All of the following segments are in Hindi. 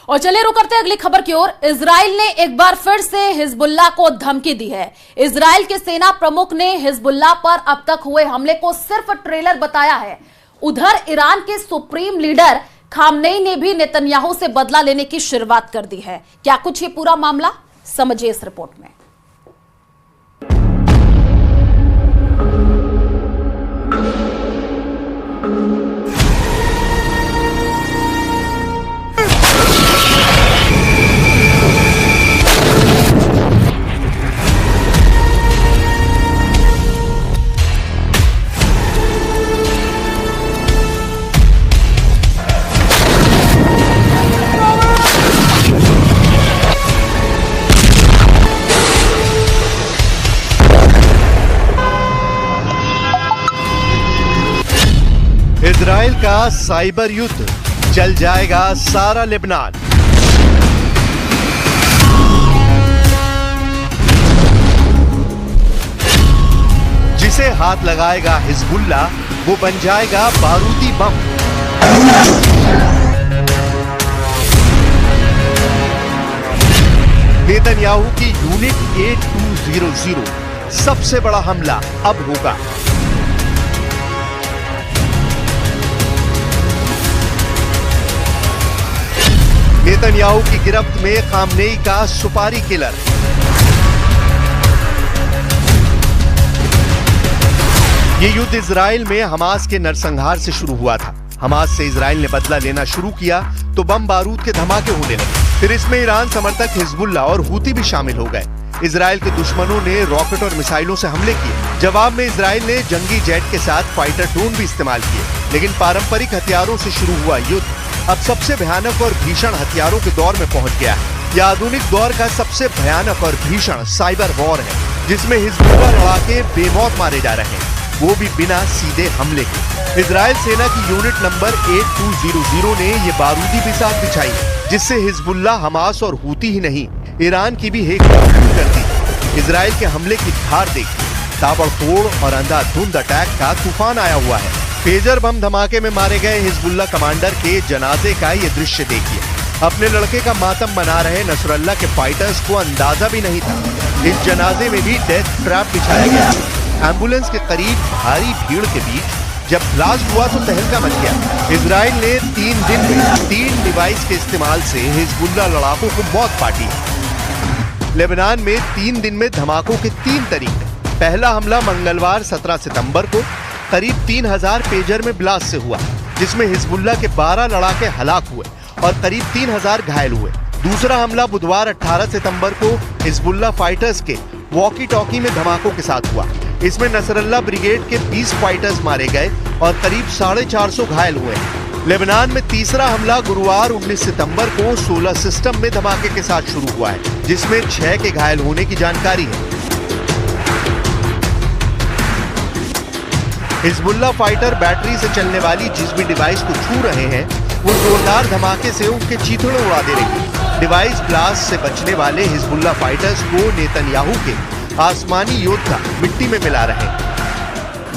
और चलिए रुक करते हैं अगली खबर की ओर। इजराइल ने एक बार फिर से हिजबुल्लाह को धमकी दी है। इजराइल के सेना प्रमुख ने हिजबुल्लाह पर अब तक हुए हमले को सिर्फ ट्रेलर बताया है। उधर ईरान के सुप्रीम लीडर खामनेई ने भी नेतन्याहू से बदला लेने की शुरुआत कर दी है। क्या कुछ ये पूरा मामला, समझिए इस रिपोर्ट में। इजराइल का साइबर युद्ध, जल जाएगा सारा लेबनान। जिसे हाथ लगाएगा हिजबुल्लाह वो बन जाएगा बारूदी बम। नेतन्याहू की यूनिट 8200 सबसे बड़ा हमला अब होगा। नेतन्याहू की गिरफ्त में खामनेई का सुपारी किलर। ये युद्ध इजराइल में हमास के नरसंहार से शुरू हुआ था। हमास से इजराइल ने बदला लेना शुरू किया तो बम बारूद के धमाके होने लगे। फिर इसमें ईरान समर्थक हिजबुल्लाह और हूती भी शामिल हो गए। इजराइल के दुश्मनों ने रॉकेट और मिसाइलों से हमले किए। जवाब में इजराइल ने जंगी जेट के साथ फाइटर ड्रोन भी इस्तेमाल किए। लेकिन पारंपरिक हथियारों से शुरू हुआ युद्ध अब सबसे भयानक और भीषण हथियारों के दौर में पहुंच गया है। यह आधुनिक दौर का सबसे भयानक और भीषण साइबर वॉर है, जिसमें हिजबुल्लाह लड़ाके बेमौत मारे जा रहे हैं, वो भी बिना सीधे हमले के। इजराइल सेना की यूनिट नंबर 8200 ने ये बारूदी बिसात बिछाई है, जिससे हिजबुल्लाह, हमास और हूती ही नहीं, ईरान की भी हेक कर दी। इजराइल के हमले की धार देखिए, ताबड़तोड़ और अंधाधुंध अटैक का तूफान आया हुआ है। पेजर बम धमाके में मारे गए हिजबुल्लाह कमांडर के जनाजे का ये दृश्य देखिए। अपने लड़के का मातम मना रहे नसरल्लाह के फाइटर्स को अंदाजा भी नहीं था इस जनाजे में भी डेथ ट्रैप बिछाया गया। एम्बुलेंस के करीब भारी भीड़ के बीच जब ब्लास्ट हुआ तो तहलका मच गया। इजराइल ने 3 दिन में 3 डिवाइस के इस्तेमाल से हिजबुल्लाह लड़ाकों को मौत पाटी है। लेबनान में 3 दिन में धमाकों के 3 तरीके। पहला हमला मंगलवार 17 सितंबर को करीब 3000 पेजर में ब्लास्ट से हुआ, जिसमें हिजबुल्लाह के 12 लड़ाके हलाक हुए और करीब 3000 घायल हुए। दूसरा हमला बुधवार 18 सितंबर को हिजबुल्लाह फाइटर्स के वॉकी टॉकी में धमाकों के साथ हुआ। इसमें नसरल्लाह ब्रिगेड के 20 फाइटर्स मारे गए और करीब 450 घायल हुए। लेबनान में तीसरा हमला गुरुवार 19 सितंबर को 16 सिस्टम में धमाके के साथ शुरू हुआ है, जिसमें 6 के घायल होने की जानकारी है। हिजबुल्लाह फाइटर बैटरी से चलने वाली जिस भी डिवाइस को छू रहे हैं वो जोरदार धमाके से उनके चीथड़े उड़ा दे रही है। डिवाइस ब्लास्ट से बचने वाले हिजबुल्लाह फाइटर्स को नेतन्याहू के आसमानी योद्धा मिट्टी में मिला रहे हैं।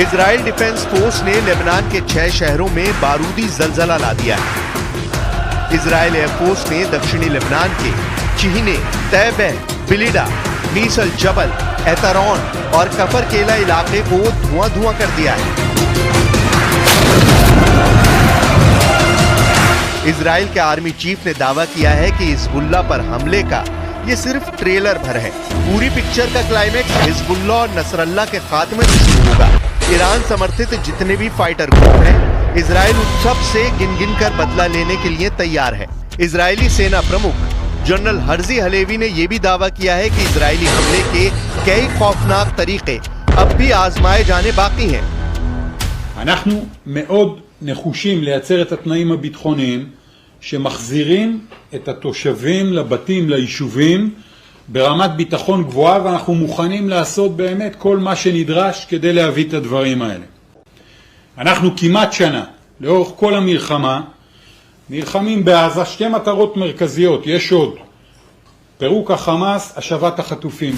इजराइल डिफेंस फोर्स ने लेबनान के 6 शहरों में बारूदी जलजला ला दिया है। इजराइल एयरफोर्स ने दक्षिणी लेबनान के चिहने, तैबे, बिलिडा, मीसल जबल, एतरॉन और कफर केला इलाके को धुआं कर दिया है। इजराइल के आर्मी चीफ ने दावा किया है कि हिजबुल्लाह पर हमले का ये सिर्फ ट्रेलर भर है। पूरी पिक्चर का क्लाइमेक्स हिजबुल्लाह और नसरल्लाह के खात्मे से शुरू होगा। ईरान समर्थित जितने भी फाइटर ग्रुप हैं, इजराइल उन सब से गिन कर बदला लेने के लिए तैयार है। इजरायली सेना प्रमुख जनरल हर्जी हलेवी ने यह भी दावा किया है कि इजरायली हमले के कई खौफनाक तरीके अब भी आजमाए जाने बाकी हैं। אנחנו מאוד נחושים לייצר את התנאים הביטחוניים שמחזירים את התושבים לבתים, ליישובים, ברמת ביטחון גבוהה, ואנחנו מוכנים לעשות באמת כל מה שנדרש כדי להביא את הדברים האלה. אנחנו כמעט שנה, לאורך כל המלחמה, נלחמים בעזה שתי מטרות מרכזיות, יש עוד. פירוק החמאס, השבת החטופים.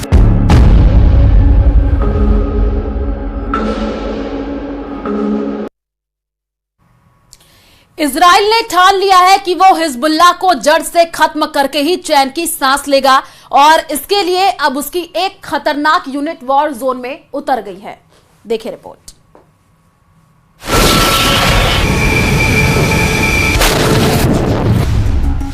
इजराइल ने ठान लिया है कि वो हिजबुल्लाह को जड़ से खत्म करके ही चैन की सांस लेगा और इसके लिए अब उसकी एक खतरनाक यूनिट वॉर जोन में उतर गई है। देखिए रिपोर्ट।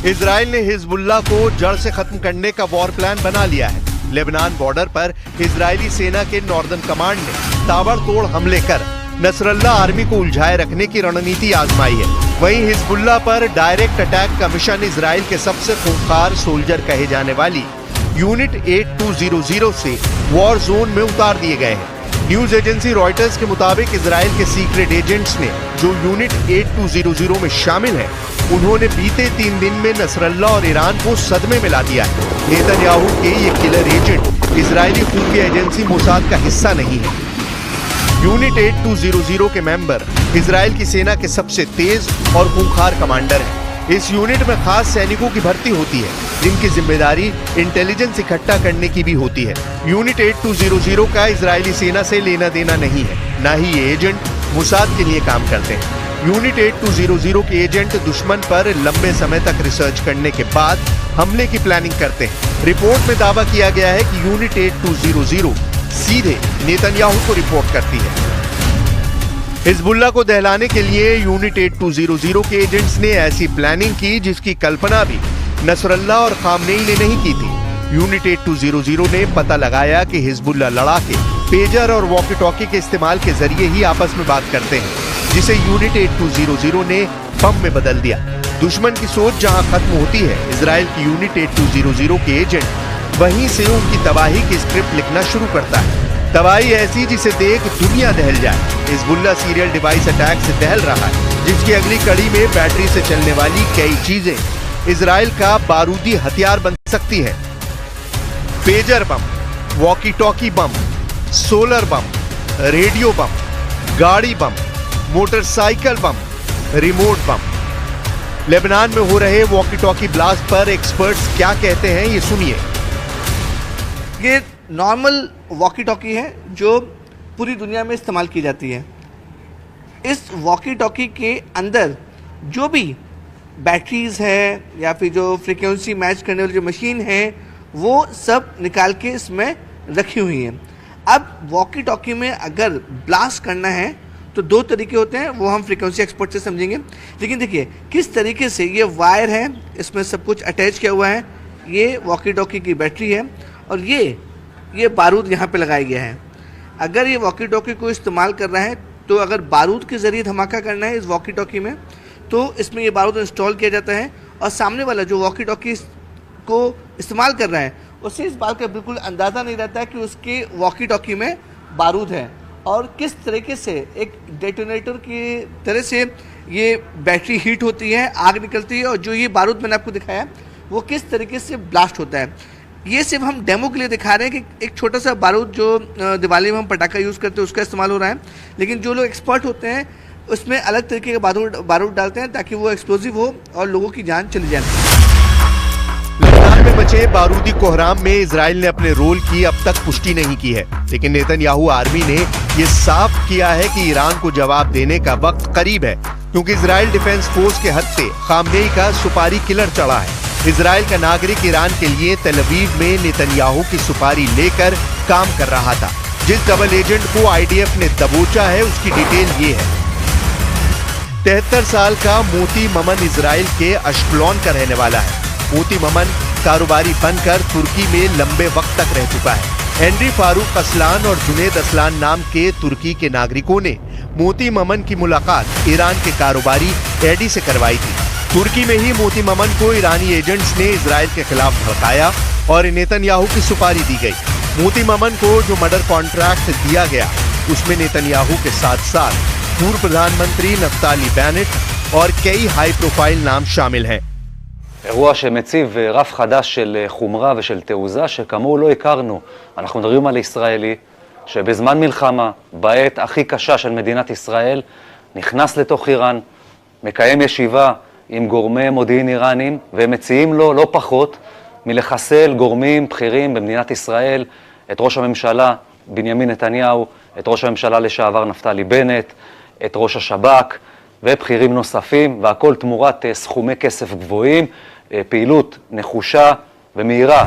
इजराइल ने हिजबुल्लाह को जड़ से खत्म करने का वॉर प्लान बना लिया है। लेबनान बॉर्डर पर इजरायली सेना के नॉर्दर्न कमांड ने ताबड़तोड़ हमले कर नसरल्ला आर्मी को उलझाए रखने की रणनीति आजमाई है। वहीं हिजबुल्लाह पर डायरेक्ट अटैक का मिशन इजराइल के सबसे खूंखार सोल्जर कहे जाने वाली यूनिट 8200 से वॉर जोन में उतार दिए गए हैं। न्यूज एजेंसी रॉयटर्स के मुताबिक इजराइल के सीक्रेट एजेंट्स ने जो यूनिट 8200 में शामिल है, उन्होंने बीते 3 दिन में नसरल्ला और ईरान को सदमे में ला दिया है। नेतन्याहू के ये किलर एजेंट इजरायली खुफिया एजेंसी मोसाद का हिस्सा नहीं है। यूनिट 8200 के मेंबर इजराइल की सेना के सबसे तेज और खूंखार कमांडर हैं। इस यूनिट में खास सैनिकों की भर्ती होती है, जिनकी जिम्मेदारी इंटेलिजेंस इकट्ठा करने की भी होती है। यूनिट 8200 का इजरायली सेना से लेना देना नहीं है, न ही ये एजेंट मोसाद के लिए काम करते हैं। यूनिट 8200 के एजेंट दुश्मन पर लंबे समय तक रिसर्च करने के बाद हमले की प्लानिंग करते हैं। रिपोर्ट में दावा किया गया है कि यूनिट 8200 सीधे नेतन्याहू को रिपोर्ट करती है। हिजबुल्लाह को दहलाने के लिए यूनिट 8200 के एजेंट्स ने ऐसी प्लानिंग की जिसकी कल्पना भी नसरल्ला और खामनेई ने नहीं की थी। यूनिट 8200 ने पता लगाया कि हिजबुल्लाह लड़ाके पेजर और वॉकी टॉकी के इस्तेमाल के जरिए ही आपस में बात करते हैं, जिसे यूनिट 8200 ने बम में बदल दिया। दुश्मन की सोच जहां खत्म होती है, इजराइल की यूनिट 8200 के एजेंट वहीं से उनकी तबाही की स्क्रिप्ट लिखना शुरू करता है। तबाही ऐसी जिसे देख दुनिया दहल जाए। हिजबुल्लाह सीरियल डिवाइस अटैक से दहल रहा है, जिसकी अगली कड़ी में बैटरी से चलने वाली कई चीजें इजराइल का बारूदी हथियार बन सकती है। पेजर बम, वॉकी टॉकी बम, सोलर बम, रेडियो बम, गाड़ी बम, मोटरसाइकिल बम, रिमोट बम। लेबनान में हो रहे वॉकी टॉकी ब्लास्ट पर एक्सपर्ट्स क्या कहते हैं, ये सुनिए। ये नॉर्मल वॉकी टॉकी है जो पूरी दुनिया में इस्तेमाल की जाती है। इस वॉकी टॉकी के अंदर जो भी बैटरीज है या फिर जो फ्रीक्वेंसी मैच करने वाली जो मशीन है, वो सब निकाल के इसमें रखी हुई हैं। अब वॉकी टॉकी में अगर ब्लास्ट करना है तो 2 तरीके होते हैं, वो हम फ्रीक्वेंसी एक्सपर्ट से समझेंगे। लेकिन देखिए किस तरीके से ये वायर है, इसमें सब कुछ अटैच किया हुआ है। ये वॉकी टॉकी की बैटरी है और ये बारूद यहाँ पे लगाया गया है। अगर ये वॉकी टॉकी को इस्तेमाल कर रहा है तो अगर बारूद के ज़रिए धमाका करना है इस वॉकी टॉकी में, तो इसमें ये बारूद इंस्टॉल किया जाता है और सामने वाला जो वॉकी टॉकी को इस्तेमाल कर रहा है उसे इस बात का बिल्कुल अंदाज़ा नहीं रहता है कि उसके वॉकी टॉकी में बारूद है और किस तरीके से एक डेटोनेटर की तरह से ये बैटरी हीट होती है, आग निकलती है और जो ये बारूद मैंने आपको दिखाया वो किस तरीके से ब्लास्ट होता है। ये सिर्फ हम डेमो के लिए दिखा रहे हैं कि एक छोटा सा बारूद जो दिवाली में हम पटाखा यूज़ करते हैं उसका इस्तेमाल हो रहा है, लेकिन जो लोग एक्सपर्ट होते हैं उसमें अलग तरीके का बारूद डालते हैं ताकि वो एक्सप्लोजिव हो और लोगों की जान चली जाए। लेबनान में मचे बारूदी कोहराम में इजराइल ने अपने रोल की अब तक पुष्टि नहीं की है, लेकिन नेतन्याहू आर्मी ने ये साफ किया है कि ईरान को जवाब देने का वक्त करीब है, क्योंकि इजराइल डिफेंस फोर्स के हत्थे खामनेई का सुपारी किलर चढ़ा है। इजराइल का नागरिक ईरान के लिए तेल अवीव में नेतन्याहू की सुपारी लेकर काम कर रहा था। जिस डबल एजेंट को आईडीएफ ने दबोचा है उसकी डिटेल ये है। 73 साल का मोती ममन इजराइल के अशकलोन का रहने वाला है। मोती ममन कारोबारी बनकर तुर्की में लंबे वक्त तक रह चुका है। हेनरी फारूक असलान और जुनेद असलान नाम के तुर्की के नागरिकों ने मोती ममन की मुलाकात ईरान के कारोबारी एडी से करवाई थी। तुर्की में ही मोती ममन को ईरानी एजेंट्स ने इजराइल के खिलाफ भड़काया और नेतन्याहू की सुपारी दी गई। मोती ममन को जो मर्डर कॉन्ट्रैक्ट दिया गया उसमें नेतन्याहू के साथ साथ पूर्व प्रधानमंत्री नफ्ताली बेनेट और कई हाई प्रोफाइल नाम शामिल हैं। אירוע שמציב רף חדש של חומרה ושל תעוזה שכמוהו לא הכרנו. אנחנו מדברים על ישראלי שבזמן מלחמה, בעת הכי קשה של מדינת ישראל, נכנס לתוך איראן, מקיים ישיבה עם גורמי מודיעין איראנים, והם מציעים לו לא פחות מלחסל גורמים בכירים במדינת ישראל, את ראש הממשלה בנימין נתניהו, את ראש הממשלה לשעבר נפתלי בנט, את ראש השב"כ ובכירים נוספים, והכל תמורת סכומי כסף גבוהים, פעילות נחושה ומהירה.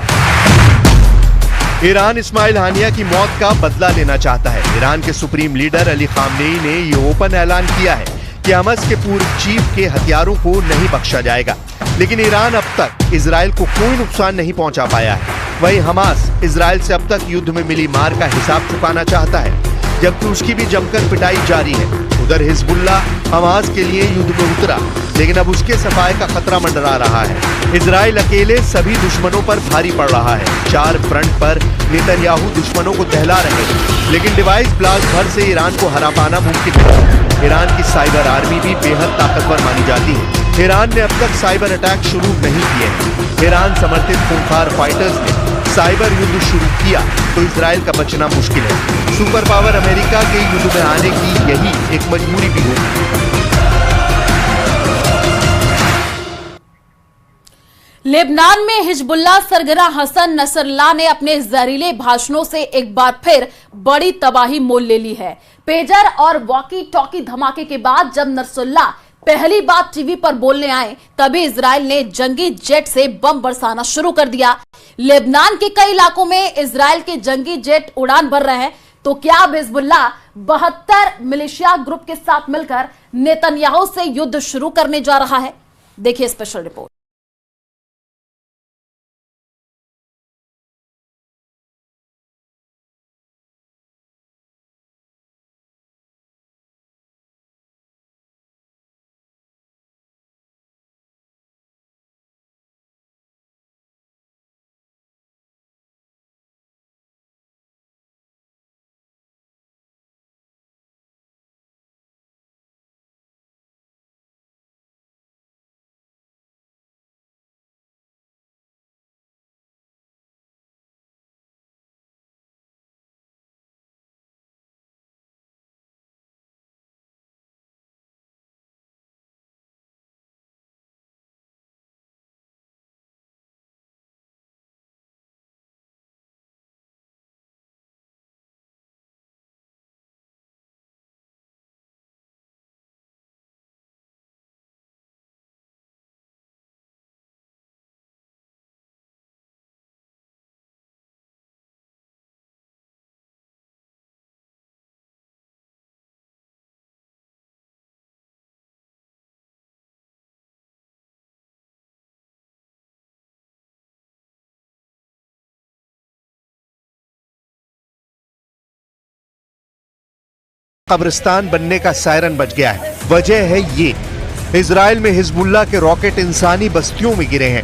ईरान इस्माइल हानिया की मौत का बदला लेना चाहता है। ईरान के सुप्रीम लीडर अली खामनेई ने ये ओपन ऐलान किया है कि हमास के पूर्व चीफ के हथियारों को नहीं बख्शा जाएगा। लेकिन ईरान अब तक इजराइल को कोई नुकसान नहीं पहुंचा पाया है। वहीं हमास इजराइल से अब तक युद्ध में मिली मार का हिसाब चुकाना चाहता है, जबकि उसकी भी जमकर पिटाई जारी है। उधर हिजबुल्लाह हमास के लिए युद्ध में उतरा, लेकिन अब उसके सफाए का खतरा मंडरा रहा है। इजराइल अकेले सभी दुश्मनों पर भारी पड़ रहा है। 4 फ्रंट पर नेतन्याहू दुश्मनों को दहला रहे हैं, लेकिन डिवाइस ब्लास्ट भर से ईरान को हरा पाना मुमकिन नहीं। ईरान की साइबर आर्मी भी बेहद ताकतवर मानी जाती है। ईरान ने अब तक साइबर अटैक शुरू नहीं किए हैं। ईरान समर्थित खूंखार फाइटर्स ने साइबर युद्ध शुरू किया तो इजराइल का बचना मुश्किल है। सुपर पावर अमेरिका के युद्ध में आने की यही एक मजबूरी भी होगी। लेबनान में हिजबुल्लाह सरगना हसन नसरल्लाह ने अपने जहरीले भाषणों से एक बार फिर बड़ी तबाही मोल ले ली है। पेजर और वॉकी टॉकी धमाके के बाद जब नसरल्लाह पहली बार टीवी पर बोलने आए, तभी इजराइल ने जंगी जेट से बम बरसाना शुरू कर दिया। लेबनान के कई इलाकों में इजराइल के जंगी जेट उड़ान भर रहे हैं। तो क्या अब हिजबुल्लाह 72 मिलिशिया ग्रुप के साथ मिलकर नेतन्याहू से युद्ध शुरू करने जा रहा है? देखिए स्पेशल रिपोर्ट। कब्रिस्तान बनने का सायरन बज गया है। वजह है ये, इजराइल में हिजबुल्लाह के रॉकेट इंसानी बस्तियों में गिरे हैं।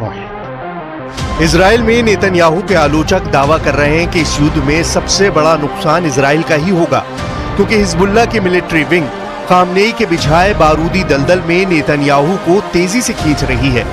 वाहिद। इजराइल में नेतन्याहू के आलोचक दावा कर रहे हैं कि इस युद्ध में सबसे बड़ा नुकसान इजराइल का ही होगा, क्योंकि हिजबुल्लाह की मिलिट्री विंग खामनेई के बिछाए बारूदी दलदल में नेतन्याहू को तेजी से खींच रही है।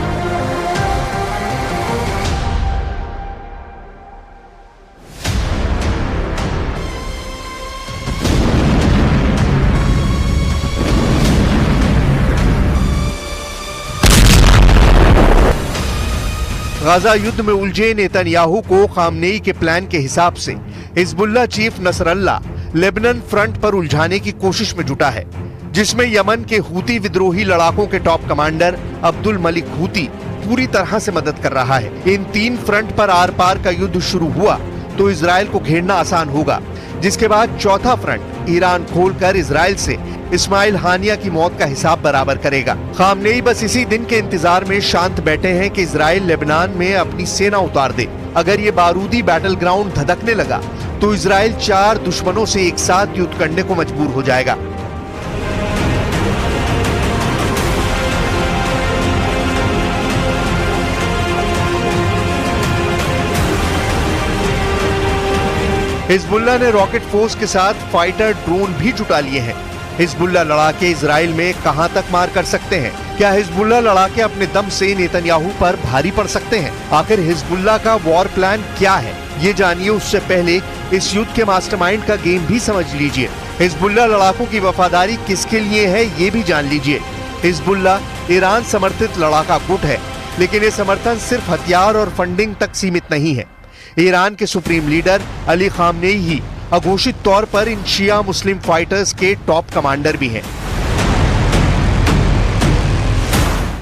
गाजा युद्ध में उलझे नेतन्याहू को खामनेई के प्लान के हिसाब से Hezbollah chief Nasrallah Lebanon front पर उलझाने की कोशिश में जुटा है, जिसमें यमन के हूती विद्रोही लड़ाकों के top commander Abdul Malik Houthi पूरी तरह से मदद कर रहा है। इन 3 फ्रंट पर आर पार का युद्ध शुरू हुआ तो इजराइल को घेरना आसान होगा, जिसके बाद चौथा फ्रंट ईरान खोलकर इजराइल से इस्माइल हानिया की मौत का हिसाब बराबर करेगा। खामनेई बस इसी दिन के इंतजार में शांत बैठे हैं कि इजराइल लेबनान में अपनी सेना उतार दे। अगर ये बारूदी बैटल ग्राउंड धधकने लगा तो इजराइल 4 दुश्मनों से एक साथ युद्ध करने को मजबूर हो जाएगा। हिजबुल्लाह ने रॉकेट फोर्स के साथ फाइटर ड्रोन भी जुटा लिए हैं। हिजबुल्लाह लड़ाके इजराइल में कहां तक मार कर सकते हैं? क्या हिजबुल्लाह लड़ाके अपने दम से नेतन्याहू पर भारी पड़ सकते हैं? आखिर हिजबुल्लाह का वॉर प्लान क्या है, ये जानिए। उससे पहले इस युद्ध के मास्टरमाइंड का गेम भी समझ लीजिए। हिजबुल्लाह लड़ाकों की वफादारी किसके लिए है, ये भी जान लीजिए। हिजबुल्लाह ईरान समर्थित लड़ाका गुट है, लेकिन ये समर्थन सिर्फ हथियार और फंडिंग तक सीमित नहीं है। ईरान के सुप्रीम लीडर अली खामनेई ही अघोषित तौर पर इन शिया मुस्लिम फाइटर्स के टॉप कमांडर भी हैं।